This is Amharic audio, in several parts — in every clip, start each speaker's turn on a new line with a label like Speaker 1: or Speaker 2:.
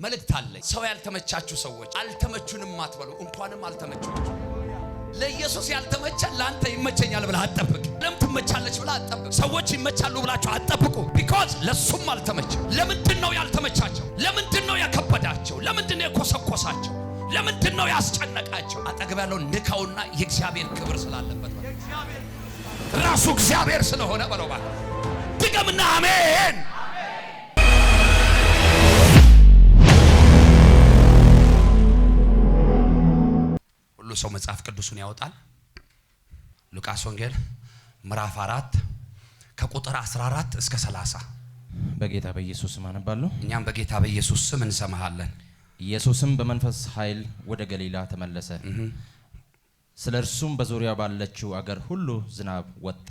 Speaker 1: መልእክት አለ። ሰው ያልተመቻችሁ ሰዎች አልተመቹንም አትበሉ። እንኳንም አልተመቻችሁ። ለኢየሱስ ያልተመቸ ላንተ ይመቸኛል ብለህ አትጠብቅ። ለምን ትመቻለች ብለህ አትጠብቅ። ሰዎች ይመቻሉ ብላችሁ አትጠብቁ። ቢኮዝ ለሱም አልተመቸ። ለምንድነው ያልተመቻቸው? ለምንድነው ያከበዳቸው? ለምንድነው የኮሰኮሳቸው? ለምንድነው ያስጨነቃቸው? አጠገብ ያለው ንካውና የእግዚአብሔር ክብር ስላለበት ነው። ራሱ እግዚአብሔር ስለሆነ በለው ባክ ድገምና አሜን። ሁሉ ሰው መጽሐፍ ቅዱሱን ያወጣል። ሉቃስ ወንጌል ምዕራፍ 4 ከቁጥር 14 እስከ 30
Speaker 2: በጌታ በኢየሱስ ስም አነባለሁ።
Speaker 1: እኛም በጌታ በኢየሱስ ስም እንሰማሃለን።
Speaker 2: ኢየሱስም በመንፈስ ኃይል ወደ ገሊላ ተመለሰ። ስለ እርሱም በዙሪያ ባለችው አገር ሁሉ ዝናብ ወጣ።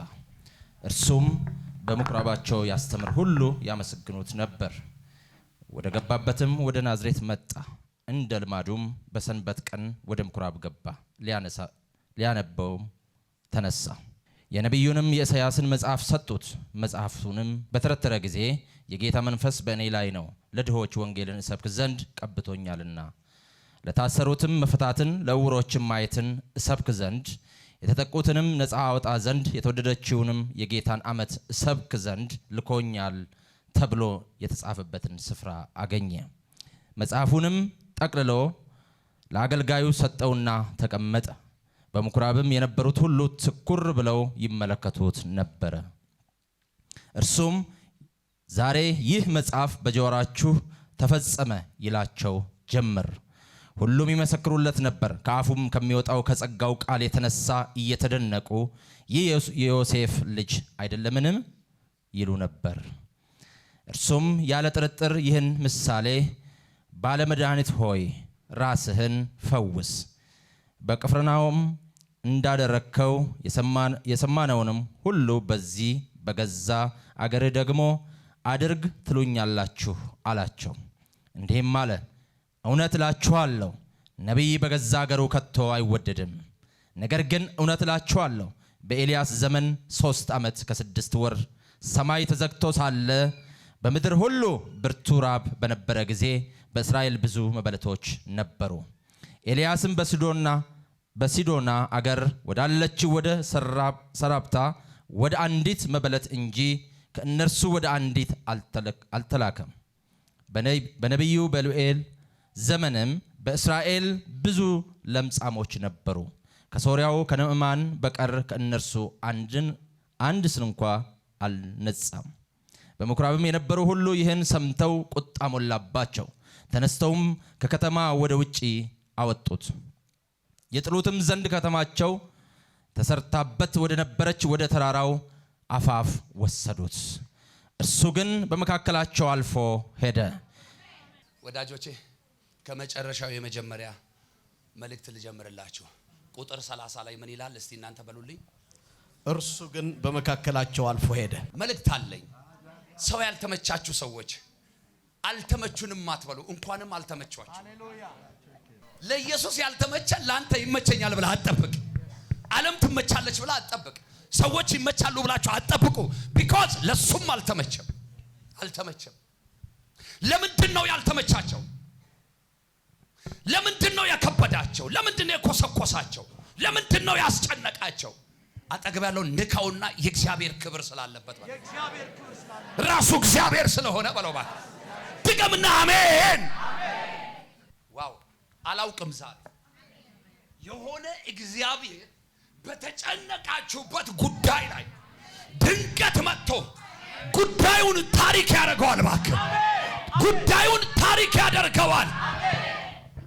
Speaker 2: እርሱም በምኩራባቸው ያስተምር ሁሉ ያመሰግኑት ነበር። ወደ ገባበትም ወደ ናዝሬት መጣ። እንደ ልማዱም በሰንበት ቀን ወደ ምኩራብ ገባ። ሊያነበውም ተነሳ። የነቢዩንም የኢሳይያስን መጽሐፍ ሰጡት። መጽሐፉንም በተረተረ ጊዜ የጌታ መንፈስ በእኔ ላይ ነው፣ ለድሆች ወንጌልን እሰብክ ዘንድ ቀብቶኛልና፣ ለታሰሩትም መፈታትን፣ ለዕውሮችም ማየትን እሰብክ ዘንድ፣ የተጠቁትንም ነፃ አወጣ ዘንድ፣ የተወደደችውንም የጌታን ዓመት እሰብክ ዘንድ ልኮኛል ተብሎ የተጻፈበትን ስፍራ አገኘ። መጽሐፉንም ጠቅልሎ ለአገልጋዩ ሰጠውና ተቀመጠ። በምኩራብም የነበሩት ሁሉ ትኩር ብለው ይመለከቱት ነበረ። እርሱም ዛሬ ይህ መጽሐፍ በጆሮአችሁ ተፈጸመ ይላቸው ጀመር። ሁሉም ይመሰክሩለት ነበር። ከአፉም ከሚወጣው ከጸጋው ቃል የተነሳ እየተደነቁ ይህ የዮሴፍ ልጅ አይደለምን ይሉ ነበር። እርሱም ያለ ጥርጥር ይህን ምሳሌ ባለመድኃኒት ሆይ ራስህን ፈውስ፣ በቅፍርናሆም እንዳደረግከው የሰማነውንም ሁሉ በዚህ በገዛ አገርህ ደግሞ አድርግ ትሉኛላችሁ አላቸው። እንዲህም አለ፣ እውነት እላችኋለሁ ነቢይ በገዛ አገሩ ከቶ አይወደድም። ነገር ግን እውነት እላችኋለሁ በኤልያስ ዘመን 3 ዓመት ከ6 ወር ሰማይ ተዘግቶ ሳለ በምድር ሁሉ ብርቱ ራብ በነበረ ጊዜ በእስራኤል ብዙ መበለቶች ነበሩ። ኤልያስም በሲዶና አገር ወዳለችው ወደ ሰራፕታ ወደ አንዲት መበለት እንጂ ከእነርሱ ወደ አንዲት አልተላከም። በነቢዩ በሉኤል ዘመንም በእስራኤል ብዙ ለምጻሞች ነበሩ። ከሶርያው ከነዕማን በቀር ከእነርሱ አንድ ስንኳ አልነጻም። በምኩራብም የነበሩ ሁሉ ይህን ሰምተው ቁጣ ሞላባቸው። ተነስተውም ከከተማ ወደ ውጪ አወጡት። የጥሉትም ዘንድ ከተማቸው ተሰርታበት ወደ ነበረች ወደ ተራራው አፋፍ ወሰዱት። እርሱ ግን በመካከላቸው አልፎ ሄደ።
Speaker 1: ወዳጆቼ ከመጨረሻው የመጀመሪያ መልእክት ልጀምርላችሁ። ቁጥር 30 ላይ ምን ይላል? እስቲ እናንተ በሉልኝ።
Speaker 3: እርሱ ግን በመካከላቸው አልፎ ሄደ።
Speaker 1: መልእክት አለኝ። ሰው ያልተመቻችሁ ሰዎች አልተመቹንም አትበሉ። እንኳንም አልተመቻችሁ። ለኢየሱስ ያልተመቸ ላንተ ይመቸኛል ብለህ አትጠብቅ። ዓለም ትመቻለች ብለህ አትጠብቅ። ሰዎች ይመቻሉ ብላችሁ አትጠብቁ። ቢኮዝ ለሱም አልተመቸም። ለምንድነው ያልተመቻቸው? ለምንድነው ያከበዳቸው? ለምንድነው የኮሰኮሳቸው? ለምንድነው ያስጨነቃቸው? አጠገብ ያለው ንካውና የእግዚአብሔር ክብር ስላለበት በለው። ራሱ እግዚአብሔር ስለሆነ በለው ባክ ድገምና አሜን። ዋው አላውቅም ዛሬ የሆነ እግዚአብሔር በተጨነቃችሁበት ጉዳይ ላይ ድንገት መጥቶ ጉዳዩን ታሪክ ያደርገዋል። ባክ ጉዳዩን ታሪክ ያደርገዋል።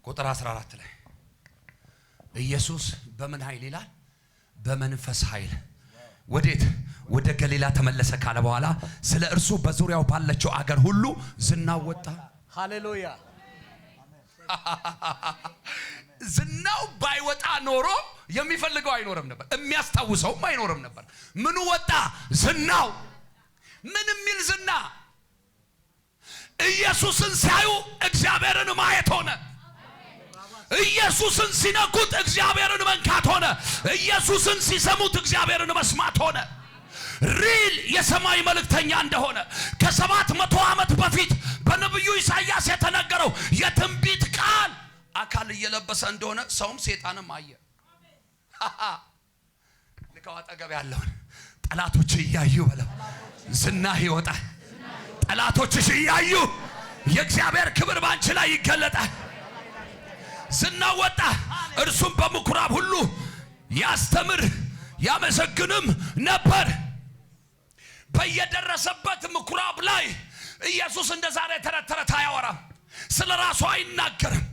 Speaker 1: ቁጥር 14 ላይ ኢየሱስ በምን ኃይል ይላል? በመንፈስ ኃይል ወዴት? ወደ ገሊላ ተመለሰ ካለ በኋላ ስለ እርሱ በዙሪያው ባለችው አገር ሁሉ ዝናው ወጣ።
Speaker 3: ሃሌሉያ።
Speaker 1: ዝናው ባይወጣ ኖሮ የሚፈልገው አይኖርም ነበር፣ የሚያስታውሰውም አይኖርም ነበር። ምኑ ወጣ? ዝናው። ምን የሚል ዝና? ኢየሱስን ሲያዩ እግዚአብሔርን ማየት ሆነ። ኢየሱስን ሲነኩት እግዚአብሔርን መንካት ሆነ። ኢየሱስን ሲሰሙት እግዚአብሔርን መስማት ሆነ። ሪል የሰማይ መልእክተኛ እንደሆነ ከ700 ዓመት በፊት በነብዩ ኢሳይያስ የተነገረው እየለበሰ እንደሆነ ሰውም ሰይጣንም አየ። ልካው አጠገብ ያለውን ጠላቶች እያዩ በለው ዝና ይወጣል። ጠላቶችሽ እያዩ የእግዚአብሔር ክብር ባንቺ ላይ ይገለጣል። ዝና ወጣ። እርሱም በምኩራብ ሁሉ ያስተምር ያመሰግንም ነበር። በየደረሰበት ምኩራብ ላይ ኢየሱስ እንደ ዛሬ ተረት አያወራም። ስለ ራሱ አይናገርም።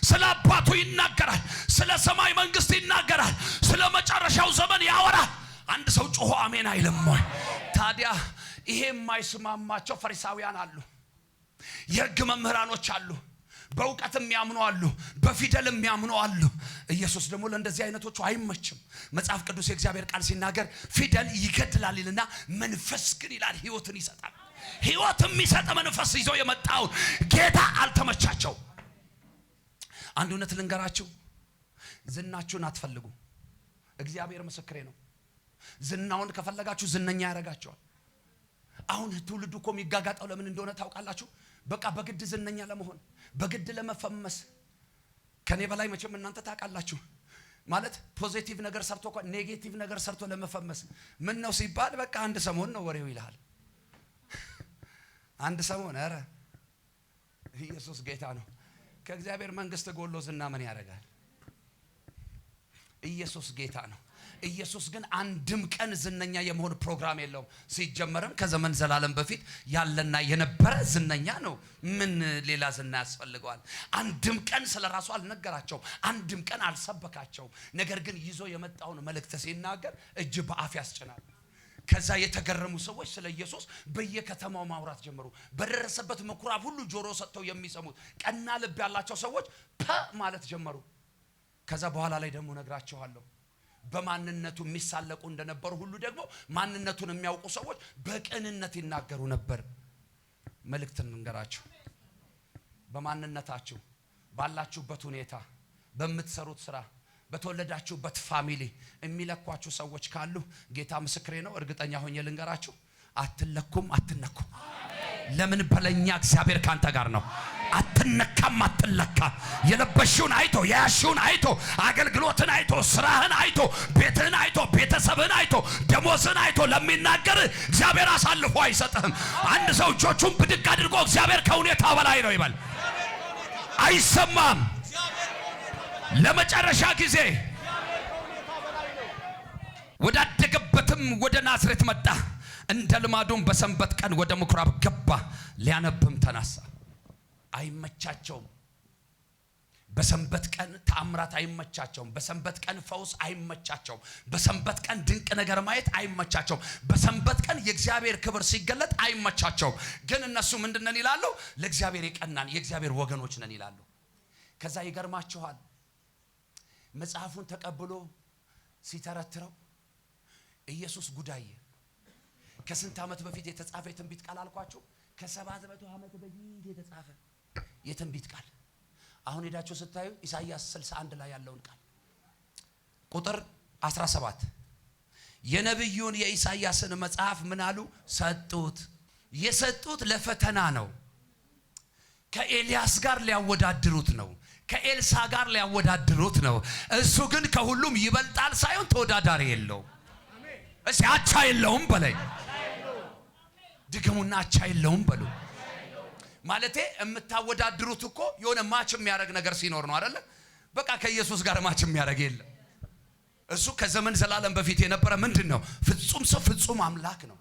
Speaker 1: ስለ አባቱ ይናገራል። ስለ ሰማይ መንግስት ይናገራል። ስለ መጨረሻው ዘመን ያወራል። አንድ ሰው ጮሆ አሜን አይልም ወይ? ታዲያ ይሄ የማይስማማቸው ፈሪሳውያን አሉ፣ የሕግ መምህራኖች አሉ፣ በእውቀትም ያምኑ አሉ፣ በፊደልም ያምኑ አሉ። ኢየሱስ ደግሞ ለእንደዚህ አይነቶቹ አይመችም። መጽሐፍ ቅዱስ የእግዚአብሔር ቃል ሲናገር ፊደል ይገድላል ይልና መንፈስ ግን ይላል ሕይወትን ይሰጣል። ሕይወት የሚሰጥ መንፈስ ይዞ የመጣው ጌታ አልተመቻቸው። አንድ እውነት ልንገራችሁ፣ ዝናችሁን አትፈልጉ። እግዚአብሔር ምስክሬ ነው። ዝናውን ከፈለጋችሁ ዝነኛ ያደርጋቸዋል። አሁን ትውልዱ እኮ የሚጋጋጠው ለምን እንደሆነ ታውቃላችሁ? በቃ በግድ ዝነኛ ለመሆን በግድ ለመፈመስ። ከኔ በላይ መቼም እናንተ ታውቃላችሁ። ማለት ፖዚቲቭ ነገር ሰርቶ እኮ ኔጌቲቭ ነገር ሰርቶ ለመፈመስ ምን ነው ሲባል በቃ አንድ ሰሞን ነው ወሬው ይልሃል። አንድ ሰሞን ኧረ ኢየሱስ ጌታ ነው። ከእግዚአብሔር መንግስት ጎሎ ዝና ምን ያደርጋል? ኢየሱስ ጌታ ነው። ኢየሱስ ግን አንድም ቀን ዝነኛ የመሆን ፕሮግራም የለውም። ሲጀመርም ከዘመን ዘላለም በፊት ያለና የነበረ ዝነኛ ነው። ምን ሌላ ዝና ያስፈልገዋል? አንድም ቀን ስለራሱ አልነገራቸውም። አንድም ቀን አልሰበካቸውም። ነገር ግን ይዞ የመጣውን መልእክት ሲናገር እጅ በአፍ ያስጭናል። ከዛ የተገረሙ ሰዎች ስለ ኢየሱስ በየከተማው ማውራት ጀመሩ። በደረሰበት ምኩራብ ሁሉ ጆሮ ሰጥተው የሚሰሙት ቀና ልብ ያላቸው ሰዎች ማለት ጀመሩ። ከዛ በኋላ ላይ ደግሞ ነግራቸዋለሁ በማንነቱ የሚሳለቁ እንደነበሩ ሁሉ ደግሞ ማንነቱን የሚያውቁ ሰዎች በቅንነት ይናገሩ ነበር። መልእክትን እንገራችሁ። በማንነታችሁ፣ ባላችሁበት ሁኔታ፣ በምትሰሩት ስራ፣ በተወለዳችሁበት ፋሚሊ የሚለኳችሁ ሰዎች ካሉ ጌታ ምስክሬ ነው፣ እርግጠኛ ሆኜ ልንገራችሁ፣ አትለኩም፣ አትነኩም። ለምን በለኛ እግዚአብሔር ካንተ ጋር ነው። አትነካም፣ አትለካ። የለበሽውን አይቶ፣ የያሽውን አይቶ፣ አገልግሎትን አይቶ፣ ስራህን አይቶ፣ ቤትህን አይቶ፣ ቤተሰብህን አይቶ፣ ደሞዝህን አይቶ ለሚናገር እግዚአብሔር አሳልፎ አይሰጥህም። አንድ ሰው እጆቹን ብድግ አድርጎ እግዚአብሔር ከሁኔታ በላይ ነው ይበል። አይሰማም። ለመጨረሻ ጊዜ ወዳደገበትም ወደ ናዝሬት መጣ። እንደ ልማዱም በሰንበት ቀን ወደ ምኩራብ ገባ፣ ሊያነብም ተነሳ። አይመቻቸውም። በሰንበት ቀን ተአምራት አይመቻቸውም። በሰንበት ቀን ፈውስ አይመቻቸውም። በሰንበት ቀን ድንቅ ነገር ማየት አይመቻቸውም። በሰንበት ቀን የእግዚአብሔር ክብር ሲገለጥ አይመቻቸውም። ግን እነሱ ምንድነን ይላሉ? ለእግዚአብሔር የቀናን የእግዚአብሔር ወገኖች ነን ይላሉ። ከዛ ይገርማችኋል፣ መጽሐፉን ተቀብሎ ሲተረትረው ኢየሱስ ጉዳዬ ከስንት ዓመት በፊት የተጻፈ የትንቢት ቃል አልኳችሁ? ከ700 ዓመት በፊት የተጻፈ የትንቢት ቃል። አሁን ሄዳችሁ ስታዩ ኢሳይያስ 61 ላይ ያለውን ቃል ቁጥር 17 የነብዩን የኢሳይያስን መጽሐፍ ምን አሉ? ሰጡት። የሰጡት ለፈተና ነው። ከኤልያስ ጋር ሊያወዳድሩት ነው። ከኤልሳ ጋር ሊያወዳድሩት ነው። እሱ ግን ከሁሉም ይበልጣል ሳይሆን ተወዳዳሪ የለውም። እሺ አቻ የለውም በለኝ። ድገሙና አቻ የለውም በሉ። ማለቴ የምታወዳድሩት እኮ የሆነ ማች የሚያደርግ ነገር ሲኖር ነው አይደለ? በቃ ከኢየሱስ ጋር ማች የሚያደርግ የለም። እሱ ከዘመን ዘላለም በፊት የነበረ ምንድነው? ፍጹም ሰው ፍጹም አምላክ ነው።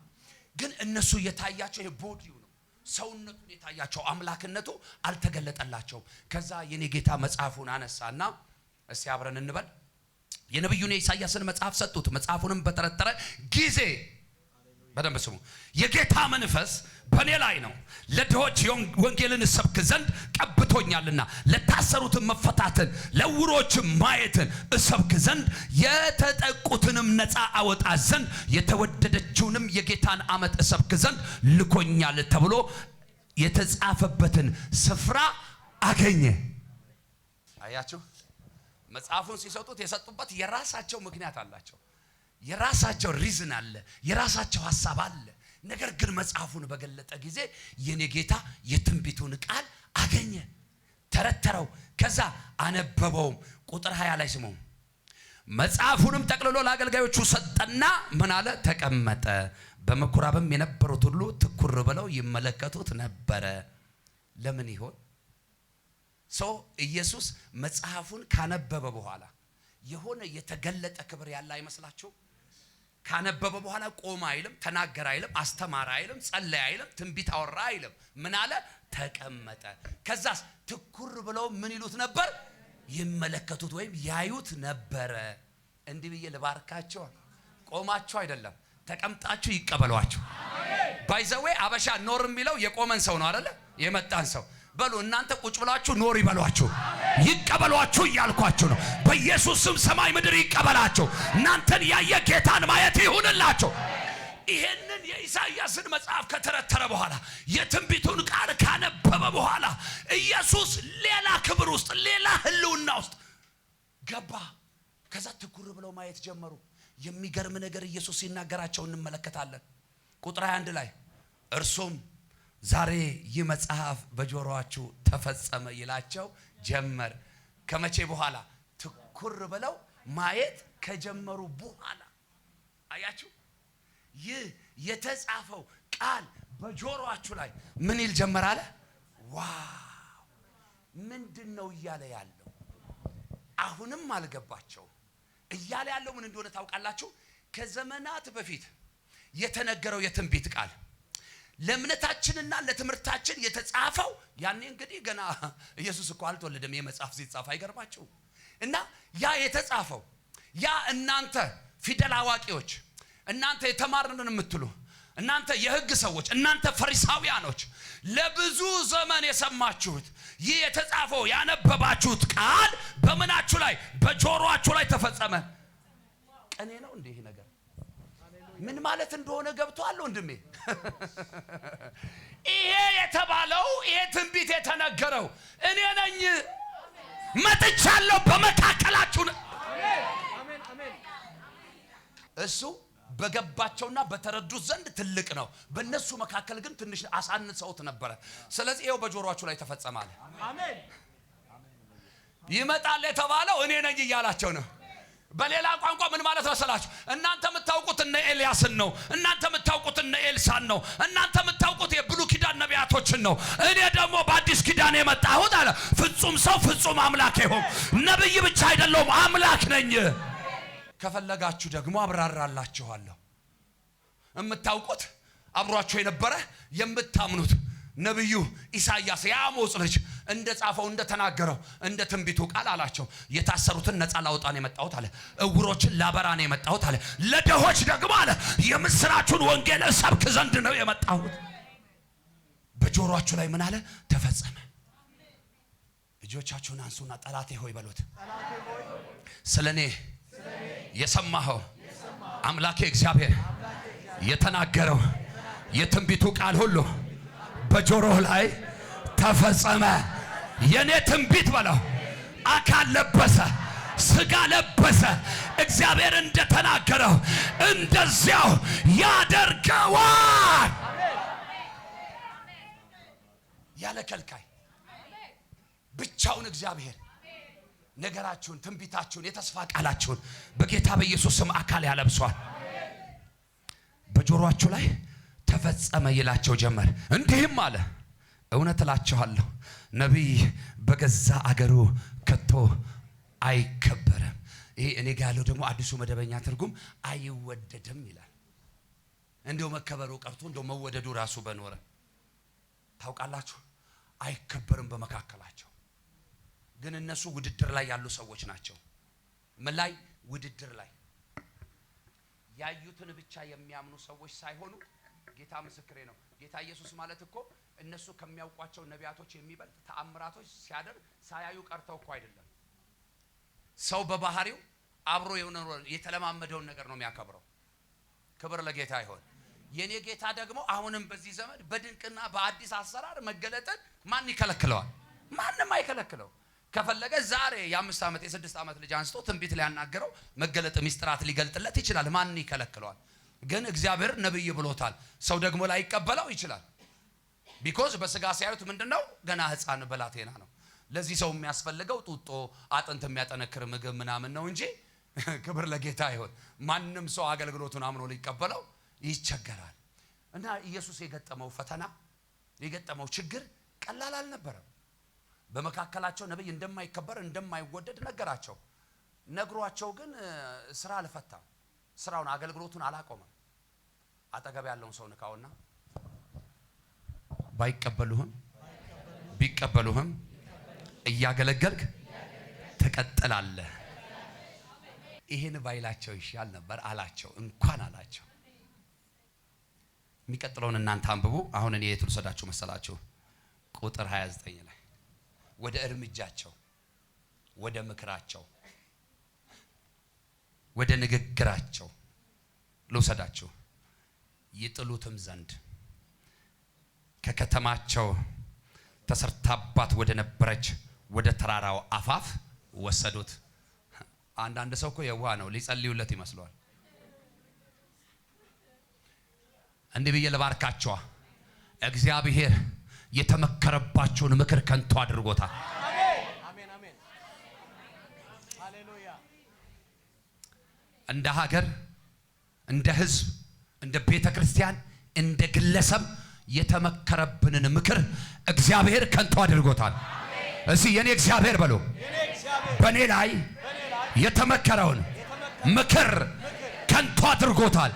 Speaker 1: ግን እነሱ የታያቸው የቦዲው ነው፣ ሰውነቱን የታያቸው አምላክነቱ አልተገለጠላቸውም። ከዛ የኔ ጌታ መጽሐፉን አነሳና እስቲ አብረን እንበል። የነብዩን የኢሳይያስን መጽሐፍ ሰጡት። መጽሐፉንም በተረተረ ጊዜ በደንብ ስሙ። የጌታ መንፈስ በእኔ ላይ ነው፣ ለድሆች ወንጌልን እሰብክ ዘንድ ቀብቶኛልና፣ ለታሰሩትም መፈታትን፣ ለዕውሮችም ማየትን እሰብክ ዘንድ፣ የተጠቁትንም ነፃ አወጣ ዘንድ፣ የተወደደችውንም የጌታን ዓመት እሰብክ ዘንድ ልኮኛል ተብሎ የተጻፈበትን ስፍራ አገኘ። አያችሁ፣ መጽሐፉን ሲሰጡት የሰጡበት የራሳቸው ምክንያት አላቸው። የራሳቸው ሪዝን አለ፣ የራሳቸው ሐሳብ አለ። ነገር ግን መጽሐፉን በገለጠ ጊዜ የኔ ጌታ የትንቢቱን ቃል አገኘ፣ ተረተረው፣ ከዛ አነበበውም። ቁጥር 20 ላይ ስሙ። መጽሐፉንም ጠቅልሎ ለአገልጋዮቹ ሰጠና ምን አለ? ተቀመጠ። በምኩራብም የነበሩት ሁሉ ትኩር ብለው ይመለከቱት ነበረ። ለምን ይሆን? ሰው ኢየሱስ መጽሐፉን ካነበበ በኋላ የሆነ የተገለጠ ክብር ያለ አይመስላችሁ? ካነበበ በኋላ ቆመ አይልም፣ ተናገረ አይልም፣ አስተማረ አይልም፣ ጸለየ አይልም፣ ትንቢት አወራ አይልም። ምን አለ? ተቀመጠ። ከዛስ ትኩር ብለው ምን ይሉት ነበር? ይመለከቱት ወይም ያዩት ነበረ። እንዲህ ብዬ ልባርካችሁ፣ ቆማችሁ አይደለም ተቀምጣችሁ ይቀበሏችሁ። ባይዘዌ አበሻ ኖር የሚለው የቆመን ሰው ነው አይደለ? የመጣን ሰው በሉ እናንተ ቁጭ ብላችሁ ኖር ይበሏችሁ፣ ይቀበሏችሁ እያልኳችሁ ነው። በኢየሱስ ስም ሰማይ ምድር ይቀበላችሁ። እናንተን ያየ ጌታን ማየት ይሁንላችሁ። ይሄንን የኢሳይያስን መጽሐፍ ከተረተረ በኋላ የትንቢቱን ቃል ካነበበ በኋላ ኢየሱስ ሌላ ክብር ውስጥ ሌላ ህልውና ውስጥ ገባ። ከዛ ትኩር ብለው ማየት ጀመሩ። የሚገርም ነገር ኢየሱስ ሲናገራቸው እንመለከታለን። ቁጥር 21 ላይ እርሱም ዛሬ ይህ መጽሐፍ በጆሮአችሁ ተፈጸመ ይላቸው ጀመር። ከመቼ በኋላ? ትኩር ብለው ማየት ከጀመሩ በኋላ። አያችሁ፣ ይህ የተጻፈው ቃል በጆሮአችሁ ላይ ምን ይል ጀመር አለ? ዋው! ምንድነው እያለ ያለው? አሁንም አልገባቸው። እያለ ያለው ምን እንደሆነ ታውቃላችሁ? ከዘመናት በፊት የተነገረው የትንቢት ቃል ለእምነታችንና ለትምህርታችን የተጻፈው ያኔ እንግዲህ ገና ኢየሱስ እኮ አልተወለደም። የመጽሐፍ ሲጻፍ አይገርማችሁ? እና ያ የተጻፈው ያ እናንተ ፊደል አዋቂዎች፣ እናንተ የተማርንን የምትሉ እናንተ የሕግ ሰዎች፣ እናንተ ፈሪሳውያኖች ለብዙ ዘመን የሰማችሁት ይህ የተጻፈው ያነበባችሁት ቃል በምናችሁ ላይ? በጆሮአችሁ ላይ ተፈጸመ። ቀኔ ነው እንዴ ይሄ ነገር? ምን ማለት እንደሆነ ገብቷል ወንድሜ? ይሄ የተባለው ይሄ ትንቢት የተነገረው እኔ ነኝ፣ መጥቻለሁ በመካከላችሁ። እሱ በገባቸውና በተረዱት ዘንድ ትልቅ ነው፣ በእነሱ መካከል ግን ትንሽ አሳንሰውት ነበረ። ስለዚህ ይሄው በጆሮአችሁ ላይ ተፈጸመ አለ። አሜን። ይመጣል የተባለው እኔ ነኝ እያላቸው ነው። በሌላ ቋንቋ ምን ማለት መሰላችሁ? እናንተ የምታውቁት እነ ኤልያስን ነው። እናንተ የምታውቁት እነ ኤልሳን ነው። እናንተ የምታውቁት የብሉይ ኪዳን ነቢያቶችን ነው። እኔ ደግሞ በአዲስ ኪዳን የመጣሁት አለ ፍጹም ሰው ፍጹም አምላክ ይሁን። ነብይ ብቻ አይደለሁም አምላክ ነኝ። ከፈለጋችሁ ደግሞ አብራራላችኋለሁ። የምታውቁት አብሯችሁ የነበረ የምታምኑት ነብዩ ኢሳይያስ የአሞጽ ልጅ እንደጻፈው እንደተናገረው እንደ ትንቢቱ ቃል አላቸው። የታሰሩትን ነፃ ላውጣ ነው የመጣሁት አለ። እውሮችን ላበራ ነው የመጣሁት አለ። ለድሆች ደግሞ አለ የምስራቹን ወንጌል እሰብክ ዘንድ ነው የመጣሁት። በጆሮአችሁ ላይ ምን አለ? ተፈጸመ። እጆቻችሁን አንሱና ጠላቴ ሆይ በሉት። ስለኔ የሰማኸው አምላኬ እግዚአብሔር የተናገረው የትንቢቱ ቃል ሁሉ በጆሮህ ላይ ተፈጸመ። የኔ ትንቢት በለው አካል ለበሰ፣ ስጋ ለበሰ። እግዚአብሔር እንደተናገረው እንደዚያው ያደርገዋል። ያለ ከልካይ ብቻውን እግዚአብሔር ነገራችሁን፣ ትንቢታችሁን፣ የተስፋ ቃላችሁን በጌታ በኢየሱስ ስም አካል ያለብሷል። በጆሮአችሁ ላይ ተፈጸመ ይላቸው ጀመር። እንዲህም አለ እውነት እላችኋለሁ ነቢይ በገዛ አገሩ ከቶ አይከበርም። ይሄ እኔ ጋር ያለው ደግሞ አዲሱ መደበኛ ትርጉም አይወደድም ይላል። እንደው መከበሩ ቀርቶ እንደው መወደዱ ራሱ በኖረ። ታውቃላችሁ አይከበርም በመካከላቸው። ግን እነሱ ውድድር ላይ ያሉ ሰዎች ናቸው። ምን ላይ? ውድድር ላይ ያዩትን ብቻ የሚያምኑ ሰዎች ሳይሆኑ ጌታ ምስክሬ ነው። ጌታ ኢየሱስ ማለት እኮ እነሱ ከሚያውቋቸው ነቢያቶች የሚበልጥ ተአምራቶች ሲያደርግ ሳያዩ ቀርተው እኮ አይደለም። ሰው በባህሪው አብሮ የተለማመደውን ነገር ነው የሚያከብረው። ክብር ለጌታ ይሁን። የኔ ጌታ ደግሞ አሁንም በዚህ ዘመን በድንቅና በአዲስ አሰራር መገለጥን ማን ይከለክለዋል? ማንም አይከለክለው። ከፈለገ ዛሬ የ5 ዓመት የ6 ዓመት ልጅ አንስቶ ትንቢት ሊያናገረው መገለጥ ሚስጥራት ሊገልጥለት ይችላል። ማን ይከለክለዋል? ግን እግዚአብሔር ነብይ ብሎታል። ሰው ደግሞ ላይቀበለው ይችላል። ቢኮዝ በስጋ ሲያዩት ምንድነው? ገና ሕፃን በላቴና ነው። ለዚህ ሰው የሚያስፈልገው ጡጦ አጥንት የሚያጠነክር ምግብ ምናምን ነው እንጂ ክብር ለጌታ ይሁን ማንንም ሰው አገልግሎቱን አምኖ ሊቀበለው ይቸገራል። እና ኢየሱስ የገጠመው ፈተና የገጠመው ችግር ቀላል አልነበረም። በመካከላቸው ነብይ እንደማይከበር እንደማይወደድ ነገራቸው። ነግሯቸው ግን ስራ አልፈታም። ስራውን አገልግሎቱን አላቆመም። አጠገብ ያለውን ሰው ንካውና ባይቀበሉህም ቢቀበሉህም እያገለገልክ ትቀጥላለህ። ይሄን ባይላቸው ይሻል ነበር አላቸው። እንኳን አላቸው። የሚቀጥለውን እናንተ አንብቡ። አሁን እኔ የት ልሰዳችሁ መሰላችሁ? ቁጥር 29 ላይ ወደ እርምጃቸው፣ ወደ ምክራቸው፣ ወደ ንግግራቸው ልውሰዳችሁ። ይጥሉትም ዘንድ ከከተማቸው ተሰርታባት ወደ ነበረች ወደ ተራራው አፋፍ ወሰዱት። አንዳንድ ሰው እኮ የዋህ ነው፣ ሊጸልዩለት ይመስለዋል። እንዲህ ብዬ ለባርካቸዋ እግዚአብሔር የተመከረባቸውን ምክር ከንቱ አድርጎታል።
Speaker 3: አሜን አሜን ሃሌሉያ።
Speaker 1: እንደ ሀገር፣ እንደ ህዝብ፣ እንደ ቤተ ክርስቲያን፣ እንደ ግለሰብ የተመከረብንን ምክር እግዚአብሔር ከንቱ አድርጎታል። እዚህ የኔ እግዚአብሔር በሉ። በኔ ላይ የተመከረውን ምክር ከንቱ አድርጎታል።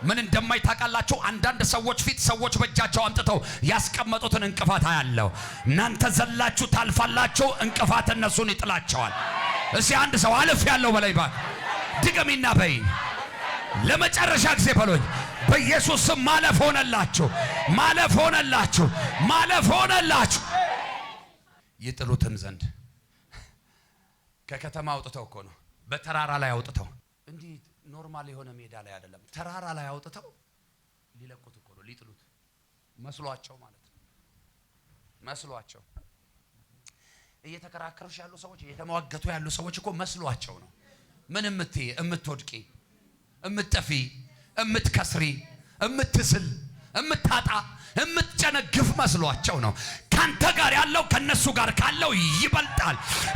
Speaker 1: ምን እንደማይታቃላችሁ አንዳንድ ሰዎች ፊት ሰዎች በእጃቸው አምጥተው ያስቀመጡትን እንቅፋት አያለው። እናንተ ዘላችሁ ታልፋላችሁ፣ እንቅፋት እነሱን ይጥላቸዋል። እዚህ አንድ ሰው አልፍ ያለው በላይ ባክ ድገሚና በይ ለመጨረሻ ጊዜ በሎኝ። በኢየሱስ ስም ማለፍ ሆነላችሁ፣ ማለፍ ሆነላችሁ፣ ማለፍ ሆነላችሁ። ይጥሉትም ዘንድ ከከተማ አውጥተው እኮ ነው፣ በተራራ ላይ አውጥተው እንዲህ ኖርማል የሆነ ሜዳ ላይ አይደለም፣ ተራራ ላይ አውጥተው ሊለቁት እኮ ነው። ሊጥሉት መስሏቸው ማለት ነው። መስሏቸው እየተከራከሩሽ ያሉ ሰዎች፣ እየተሟገቱ ያሉ ሰዎች እኮ መስሏቸው ነው። ምን እምትወድቂ፣ እምትጠፊ፣ እምትከስሪ፣ እምትስል፣ እምታጣ፣ እምትጨነግፍ መስሏቸው ነው። ካንተ ጋር ያለው ከነሱ ጋር ካለው ይበልጣል።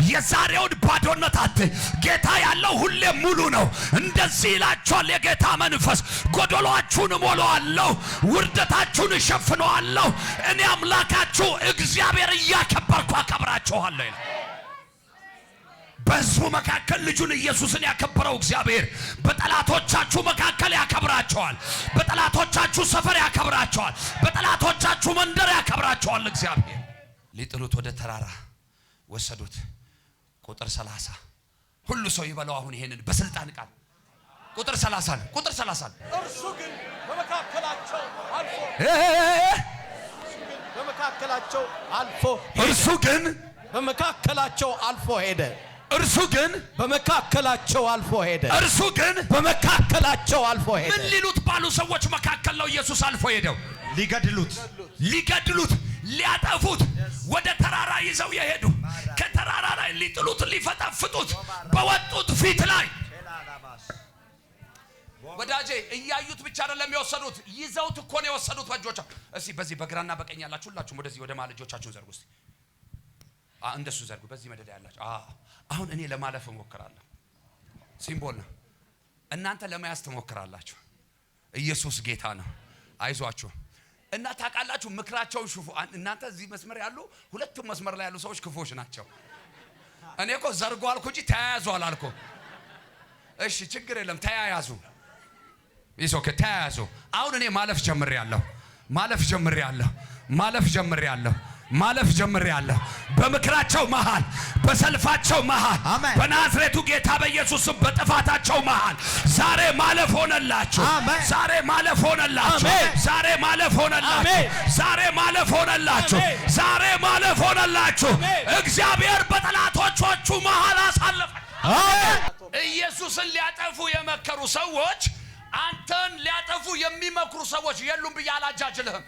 Speaker 1: የዛሬውን ባዶነት አትይ። ጌታ ያለው ሁሌ ሙሉ ነው። እንደዚህ ይላችኋል የጌታ መንፈስ፣ ጎደሏችሁን እሞላዋለሁ፣ ውርደታችሁን እሸፍነዋለሁ። እኔ አምላካችሁ እግዚአብሔር እያከበርኩ አከብራችኋለሁ ይላል። በሕዝቡ መካከል ልጁን ኢየሱስን ያከበረው እግዚአብሔር በጠላቶቻችሁ መካከል ያከብራቸዋል። በጠላቶቻችሁ ሰፈር ያከብራቸዋል። በጠላቶቻችሁ መንደር ያከብራቸዋል። እግዚአብሔር ሊጥሉት ወደ ተራራ ወሰዱት። ቁጥር 30 ሁሉ ሰው ይበለው። አሁን ይሄንን በስልጣን ቃል ቁጥር 30 ነው። ቁጥር 30
Speaker 3: እርሱ ግን በመካከላቸው አልፎ
Speaker 1: እርሱ ግን
Speaker 3: በመካከላቸው አልፎ ሄደ።
Speaker 1: እርሱ ግን
Speaker 3: በመካከላቸው አልፎ ሄደ።
Speaker 1: እርሱ ግን
Speaker 3: በመካከላቸው አልፎ ሄደ።
Speaker 1: ምን ሊሉት ባሉ ሰዎች መካከል ነው ኢየሱስ አልፎ ሄደው? ሊገድሉት፣ ሊያጠፉት ወደ ተራራ ይዘው የሄዱ ከተራራ ላይ ሊጥሉት፣ ሊፈጠፍጡት በወጡት ፊት ላይ ወዳጄ እያዩት ብቻ አይደለም የወሰዱት፣ ይዘውት እኮ ነው የወሰዱት በእጆቻቸው። እስቲ በዚህ በግራና በቀኝ ያላችሁ ሁላችሁም ወደዚህ ወደ ማለ እጆቻችሁን ዘርጉ እስቲ። እንደሱ ዘርጉ። በዚህ መደዳ ያላችሁ አሁን እኔ ለማለፍ እሞክራለሁ። ሲምቦል ነው። እናንተ ለመያዝ ትሞክራላችሁ። ኢየሱስ ጌታ ነው። አይዟችሁ። እና ታውቃላችሁ ምክራቸውን ሹፉ። እናንተ እዚህ መስመር ያሉ ሁለቱም መስመር ላይ ያሉ ሰዎች ክፎች ናቸው። እኔ እኮ ዘርጉ አልኩ እንጂ ተያያዙ አላልኩ። እሺ ችግር የለም ተያያዙ። ይሶከ ተያያዙ። አሁን እኔ ማለፍ ጀምሬያለሁ። ማለፍ ጀምሬያለሁ። በምክራቸው መሃል፣ በሰልፋቸው መሃል፣ በናዝሬቱ ጌታ በኢየሱስ በጥፋታቸው መሃል ዛሬ ማለፍ ሆነላችሁ። ዛሬ ማለፍ ሆነላችሁ። እግዚአብሔር በጠላቶቹ መሃል አሳለፈ። ኢየሱስን ሊያጠፉ የመከሩ ሰዎች አንተን ሊያጠፉ የሚመክሩ ሰዎች የሉም ብዬ አላጃጅልህም።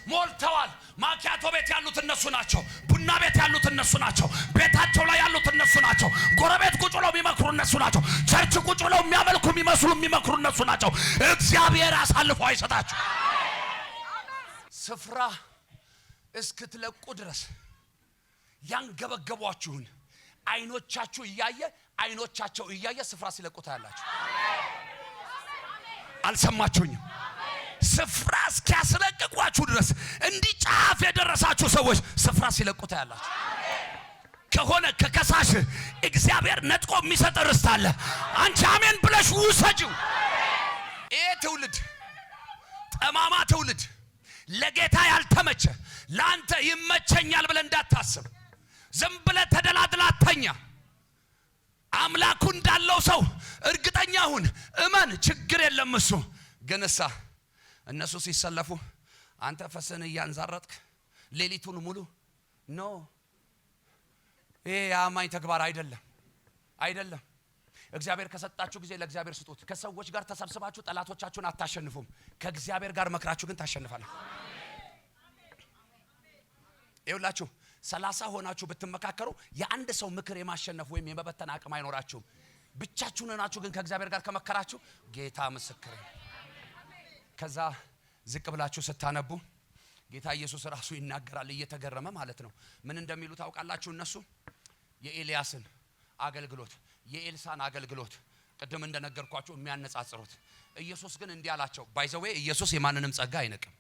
Speaker 1: ሞልተዋል። ማኪያቶ ቤት ያሉት እነሱ ናቸው። ቡና ቤት ያሉት እነሱ ናቸው። ቤታቸው ላይ ያሉት እነሱ ናቸው። ጎረቤት ቁጭ ብለው የሚመክሩ እነሱ ናቸው። ቸርች ቁጭ ብለው የሚያመልኩ የሚመክሩ እነሱ ናቸው። እግዚአብሔር አሳልፎ አይሰጣችሁ። ስፍራ እስክትለቁ ድረስ ያንገበገቧችሁን አይኖቻችሁ እያየ ስፍራ ሲለቁታ ያላችሁ አልሰማችሁኝም? ስፍራ እስኪያስለቅቋችሁ ድረስ እንዲህ ጫፍ የደረሳችሁ ሰዎች ስፍራ ሲለቁታ ያላችሁ ከሆነ ከከሳሽ እግዚአብሔር ነጥቆ የሚሰጥ ርስት አለ። አንቺ አሜን ብለሽ ውሰጂው። ይሄ ትውልድ ጠማማ ትውልድ ለጌታ ያልተመቸ ለአንተ ይመቸኛል ብለህ እንዳታስብ። ዝም ብለህ ተደላድላተኛ አምላኩ እንዳለው ሰው እርግጠኛ ሁን፣ እመን። ችግር የለም። እሱ ግን እነሱ ሲሰለፉ አንተ ፈስህን እያንዛረጥክ ሌሊቱን ሙሉ ይሄ የአማኝ ተግባር አይደለም። እግዚአብሔር ከሰጣችሁ ጊዜ ለእግዚአብሔር ስጡት። ከሰዎች ጋር ተሰብስባችሁ ጠላቶቻችሁን አታሸንፉም። ከእግዚአብሔር ጋር መክራችሁ ግን ታሸንፋለህ። ይኸውላችሁ 30 ሆናችሁ ብትመካከሩ የአንድ ሰው ምክር የማሸነፍ ወይም የመበተን አቅም አይኖራችሁም። ብቻችሁን ሆናችሁ ግን ከእግዚአብሔር ጋር ከመከራችሁ ጌታ ምስክር። ከዛ ዝቅ ብላችሁ ስታነቡ ጌታ ኢየሱስ ራሱ ይናገራል እየተገረመ ማለት ነው። ምን እንደሚሉ ታውቃላችሁ? እነሱ የኤልያስን አገልግሎት የኤልሳን አገልግሎት ቅድም እንደነገርኳችሁ የሚያነጻጽሩት። ኢየሱስ ግን እንዲህ አላቸው። ባይዘዌ ኢየሱስ የማንንም ጸጋ አይነቅም።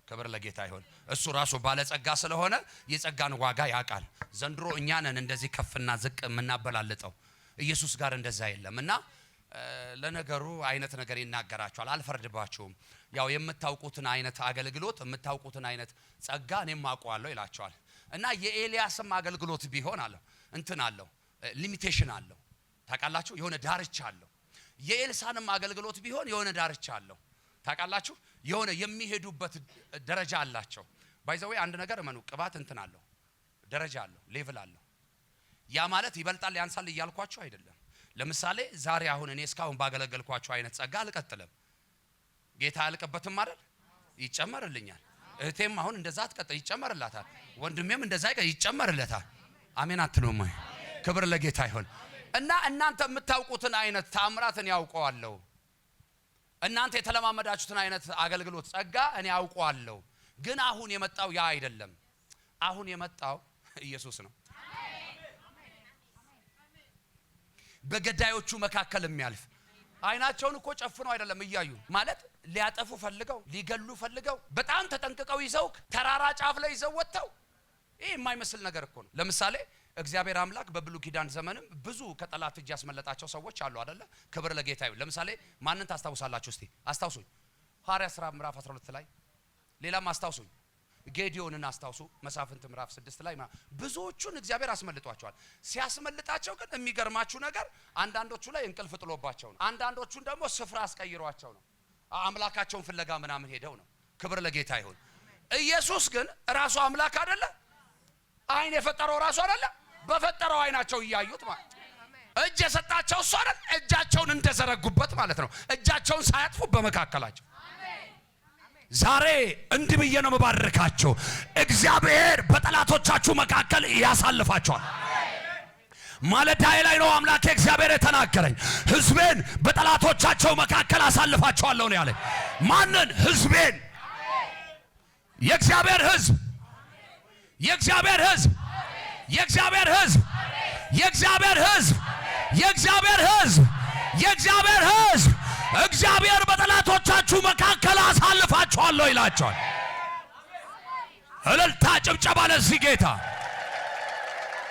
Speaker 1: ክብር ለጌታ ይሁን። እሱ ራሱ ባለ ጸጋ ስለሆነ የጸጋን ዋጋ ያውቃል። ዘንድሮ እኛ ነን እንደዚህ ከፍና ዝቅ የምናበላልጠው። ኢየሱስ ጋር እንደዛ የለም። እና ለነገሩ አይነት ነገር ይናገራቸዋል። አልፈርድባችሁም። ያው የምታውቁትን አይነት አገልግሎት የምታውቁትን አይነት ጸጋ እኔም አውቀዋለሁ ይላቸዋል። እና የኤልያስም አገልግሎት ቢሆን አለው ሊሚቴሽን አለው። ታውቃላችሁ፣ የሆነ ዳርቻ አለው። የኤልሳንም አገልግሎት ቢሆን የሆነ ዳርቻ አለው። ታውቃላችሁ፣ የሆነ የሚሄዱበት ደረጃ አላቸው። ባይዘዌ አንድ ነገር እመኑ፣ ቅባት አለው፣ ደረጃ አለው፣ ሌቭል አለው። ያ ማለት ይበልጣል ያንሳል እያልኳችሁ አይደለም። ለምሳሌ ዛሬ አሁን እኔ እስካሁን ባገለገልኳችሁ አይነት ጸጋ አልቀጥልም። ጌታ አልቀበትም አይደል? ይጨመርልኛል። እህቴም አሁን እንደዛ አትቀጥል፣ ይጨመርላታል። ወንድሜም እንደዛ ይጨመርለታል። አሜን አትሉም ወይ? ክብር ለጌታ ይሁን። እና እናንተ የምታውቁትን አይነት ታምራትን ያውቀዋለሁ። እናንተ የተለማመዳችሁትን አይነት አገልግሎት ጸጋ እኔ ያውቀዋለሁ። ግን አሁን የመጣው ያ አይደለም። አሁን የመጣው ኢየሱስ ነው። በገዳዮቹ መካከል የሚያልፍ አይናቸውን እኮ ጨፍነው አይደለም እያዩ ማለት ሊያጠፉ ፈልገው ሊገሉ ፈልገው በጣም ተጠንቅቀው ይዘው ተራራ ጫፍ ላይ ይዘው ወጥተው ይሄ የማይመስል ነገር እኮ ነው። ለምሳሌ እግዚአብሔር አምላክ በብሉይ ኪዳን ዘመንም ብዙ ከጠላት እጅ ያስመለጣቸው ሰዎች አሉ አይደለ? ክብር ለጌታ ይሁን። ለምሳሌ ማንን ታስታውሳላችሁ? እስቲ አስታውሱኝ። ሐዋርያት ሥራ ምዕራፍ 12 ላይ ሌላም አስታውሱኝ። ጌዲዮንን አስታውሱ። መሳፍንት ምዕራፍ 6 ላይ ብዙዎቹን እግዚአብሔር አስመልጧቸዋል። ሲያስመልጣቸው ግን የሚገርማችሁ ነገር አንዳንዶቹ ላይ እንቅልፍ ጥሎባቸው ነው። አንዳንዶቹን ደግሞ ስፍራ አስቀይሯቸው ነው። አምላካቸውን ፍለጋ ምናምን ሄደው ነው። ክብር ለጌታ ይሁን። ኢየሱስ ግን ራሱ አምላክ አይደለ? አይን የፈጠረው ራሱ አይደለ? በፈጠረው አይናቸው እያዩት ማለት እጅ የሰጣቸው እሱ አይደል? እጃቸውን እንደዘረጉበት ማለት ነው። እጃቸውን ሳያጥፉ በመካከላቸው ዛሬ እንዲህ ብዬ ነው መባረካቸው። እግዚአብሔር በጠላቶቻችሁ መካከል ያሳልፋቸዋል። ማለዳዬ ላይ ነው አምላኬ እግዚአብሔር የተናገረኝ። ሕዝቤን በጠላቶቻቸው መካከል አሳልፋቸዋለሁ ነው ያለኝ። ማንን? ሕዝቤን። የእግዚአብሔር ሕዝብ የእግዚአብሔር ሕዝብ የእግዚአብሔር ሕዝብ የእግዚአብሔር ሕዝብ የእግዚአብሔር ሕዝብ የእግዚአብሔር ሕዝብ እግዚአብሔር በጠላቶቻችሁ መካከል አሳልፋቸዋለሁ ይላቸዋል። እልልታ ጭብጨባ ለዚህ ጌታ።